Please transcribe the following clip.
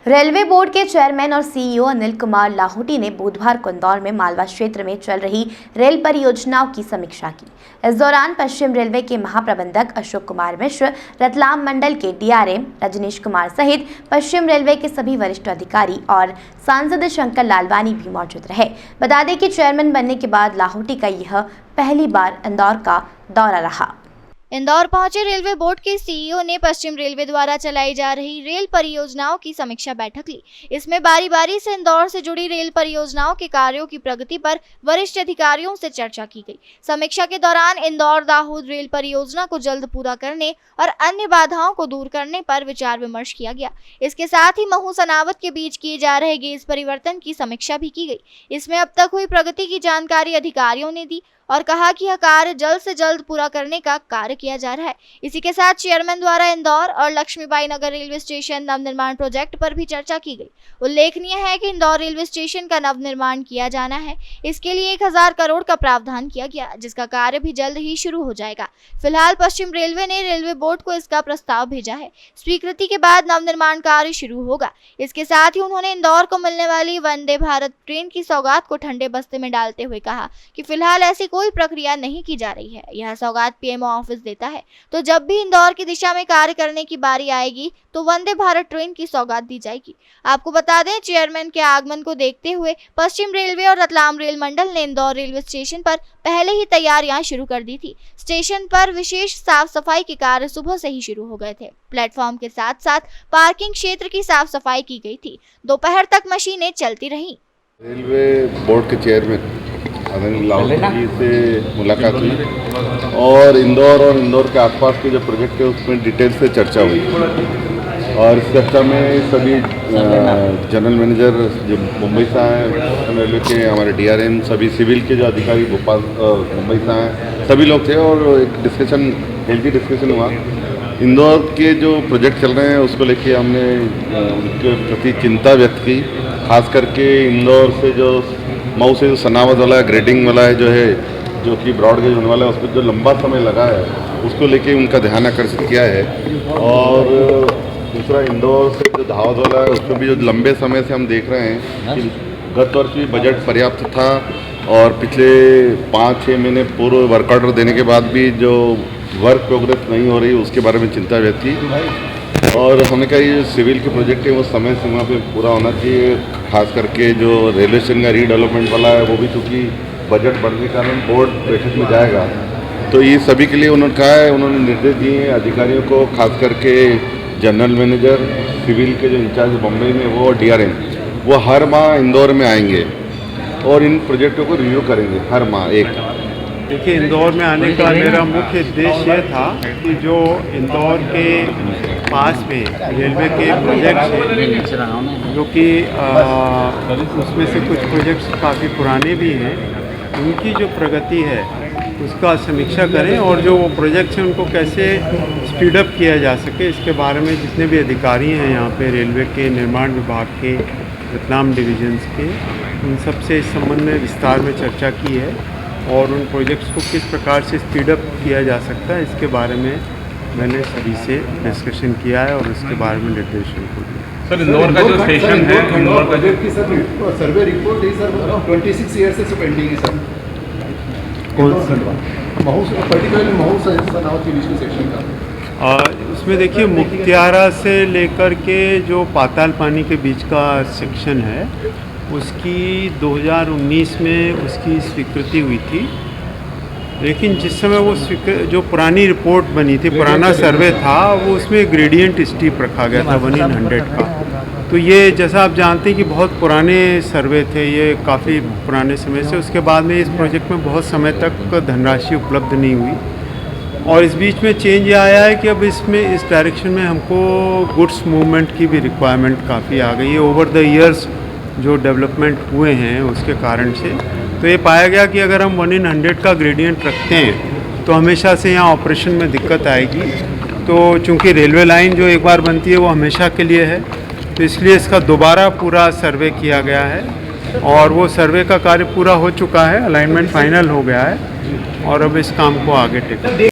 Railway board के chairman और CEO Anil Kumar Lahoti ने बुधवार को इंदौर में मालवा क्षेत्र में चल रही रेल परियोजनाओं की समीक्षा की। इस दौरान पश्चिम रेलवे के महाप्रबंधक अशोक कुमार मिश्र, रतलाम मंडल के डीआरएम रजनीश कुमार सहित पश्चिम रेलवे के सभी वरिष्ठ अधिकारी और सांसद शंकर लालवानी भी मौजूद रहे। बता दें कि चेयरमैन बनने के बाद लाहोटी का यह पहली बार इंदौर का दौरा रहा। इंदौर पहुंचे रेलवे बोर्ड के सीईओ ने पश्चिम रेलवे द्वारा चलाई जा रही रेल परियोजनाओं की समीक्षा बैठक ली। इसमें बारी बारी से इंदौर से जुड़ी रेल परियोजनाओं के कार्यों की प्रगति पर वरिष्ठ अधिकारियों से चर्चा की गई। समीक्षा के दौरान इंदौर दाहोद रेल परियोजना को जल्द पूरा करने और अन्य बाधाओं को दूर करने पर विचार विमर्श किया गया। इसके साथ ही महू सनावत के बीच किए जा रहे गेज परिवर्तन की समीक्षा भी की गई। इसमें अब तक हुई प्रगति की जानकारी अधिकारियों ने दी और कहा कि यह कार्य जल्द से जल्द पूरा करने का कार्य किया जा रहा है। इसी के साथ चेयरमैन द्वारा इंदौर और लक्ष्मीबाई नगर रेलवे स्टेशन नवनिर्माण प्रोजेक्ट पर भी चर्चा की गई। उल्लेखनीय है कि इंदौर रेलवे स्टेशन का नवनिर्माण किया जाना है। इसके लिए 1000 करोड़ का प्रावधान किया गया, जिसका कार्य भी जल्द ही शुरू हो जाएगा। फिलहाल पश्चिम रेलवे ने रेलवे बोर्ड को इसका प्रस्ताव भेजा है। स्वीकृति के बाद नवनिर्माण कार्य शुरू होगा। इसके साथ ही उन्होंने इंदौर को मिलने वाली वंदे भारत ट्रेन की सौगात को ठंडे बस्ते में डालते हुए कहा कि फिलहाल ऐसी कोई प्रक्रिया नहीं की जा रही है। यह सौगात पीएमओ ऑफिस देता है, तो जब भी इंदौर की दिशा में कार्य करने की बारी आएगी तो वंदे भारत ट्रेन की सौगात दी जाएगी। आपको बता दें, चेयरमैन के आगमन को देखते हुए पश्चिम रेलवे और रतलाम रेल मंडल ने इंदौर रेलवे स्टेशन पर पहले ही तैयारियां शुरू कर दी थी। स्टेशन पर विशेष साफ सफाई के कार्य सुबह से ही शुरू हो गए थे। प्लेटफॉर्म के साथ साथ पार्किंग क्षेत्र की साफ सफाई की गई थी। दोपहर तक मशीनें चलती रहीं। रेलवे बोर्ड के चेयरमैन अनिल लाहोटी जी से मुलाकात हुई और इंदौर के आसपास के जो प्रोजेक्ट है उसमें डिटेल से चर्चा हुई और इस चर्चा में सभी जनरल मैनेजर जो मुंबई से आए, रेलवे के हमारे डीआरएम, सभी सिविल के जो अधिकारी भोपाल मुंबई से आए, सभी लोग थे और एक डिस्कशन, हेल्दी डिस्कशन हुआ। इंदौर के जो प्रोजेक्ट चल रहे हैं उसको लेके हमने उनके प्रति चिंता व्यक्त की। खास करके इंदौर से जो मऊ से जो सनावत वाला ग्रेडिंग वाला है जो कि ब्रॉड गेज होने वाला है, उसमें जो लंबा समय लगा है उसको लेके उनका ध्यान आकर्षित किया है। और दूसरा इंदौर से जो धावत वाला है उसमें भी जो लंबे समय से हम देख रहे हैं कि गत वर्ष भी बजट पर्याप्त था और पिछले 5-6 महीने पूर्व वर्क ऑर्डर देने के बाद भी जो वर्क प्रोग्रेस नहीं हो रही उसके बारे में चिंता व्यक्त की। और हमने कहा ये सिविल के प्रोजेक्ट है वो समय सीमा पे पूरा होना चाहिए। खास करके जो रेलवे स्टेशन का रीडेवलपमेंट वाला है वो भी चूँकि बजट बढ़ने के कारण बोर्ड बैठक में जाएगा, तो ये सभी के लिए उन्होंने कहा है, उन्होंने निर्देश दिए हैं अधिकारियों को, खास करके जनरल मैनेजर सिविल के जो इंचार्ज बम्बई में वो डीआरएम वो हर माह इंदौर में आएंगे और इन प्रोजेक्टों को रिव्यू करेंगे हर माह एक। देखिए, इंदौर में आने का मेरा मुख्य उद्देश्य ये था कि जो इंदौर के पास में रेलवे के प्रोजेक्ट्स हैं जो कि उसमें से कुछ प्रोजेक्ट्स काफ़ी पुराने भी हैं, उनकी जो प्रगति है उसका समीक्षा करें और जो वो प्रोजेक्ट्स हैं उनको कैसे स्पीड अप किया जा सके, इसके बारे में जितने भी अधिकारी हैं यहाँ पे रेलवे के निर्माण विभाग के, रतलाम डिविजन्स के, उन सब से इस संबंध में विस्तार में चर्चा की है और उन प्रोजेक्ट्स को किस प्रकार से स्पीड अप किया जा सकता है इसके बारे में मैंने सभी से डिस्कशन किया है और इसके बारे में निर्देशन को दिया। सर, इंदौर का जो स्टेशन है, इंदौर का जो सर्वे रिपोर्ट है सर 26 ईयर से पेंडिंग है सर। कौन सा? महू, पर्टिकुलरली महू से सनावत के बीच के सेक्शन का। उसमें देखिए, मुख्तियारा से लेकर के जो पाताल पानी के बीच का सेक्शन है उसकी 2019 में उसकी स्वीकृति हुई थी, लेकिन जिस समय वो जो पुरानी रिपोर्ट बनी थी, पुराना सर्वे था, वो उसमें ग्रेडियंट स्टीप रखा गया था 1/100 का। तो ये जैसा आप जानते हैं कि बहुत पुराने सर्वे थे, ये काफ़ी पुराने समय से। उसके बाद में इस प्रोजेक्ट में बहुत समय तक धनराशि उपलब्ध नहीं हुई और इस बीच में चेंज ये आया है कि अब इसमें इस डायरेक्शन में हमको गुड्स मूवमेंट की भी रिक्वायरमेंट काफ़ी आ गई है ओवर द ईयर्स जो डेवलपमेंट हुए हैं उसके कारण से। तो ये पाया गया कि अगर हम 1/100 का ग्रेडियंट रखते हैं तो हमेशा से यहाँ ऑपरेशन में दिक्कत आएगी। तो चूँकि रेलवे लाइन जो एक बार बनती है वो हमेशा के लिए है, तो इसलिए इसका दोबारा पूरा सर्वे किया गया है और वो सर्वे का कार्य पूरा हो चुका है, अलाइनमेंट फाइनल हो गया है और अब इस काम को आगे टेक है।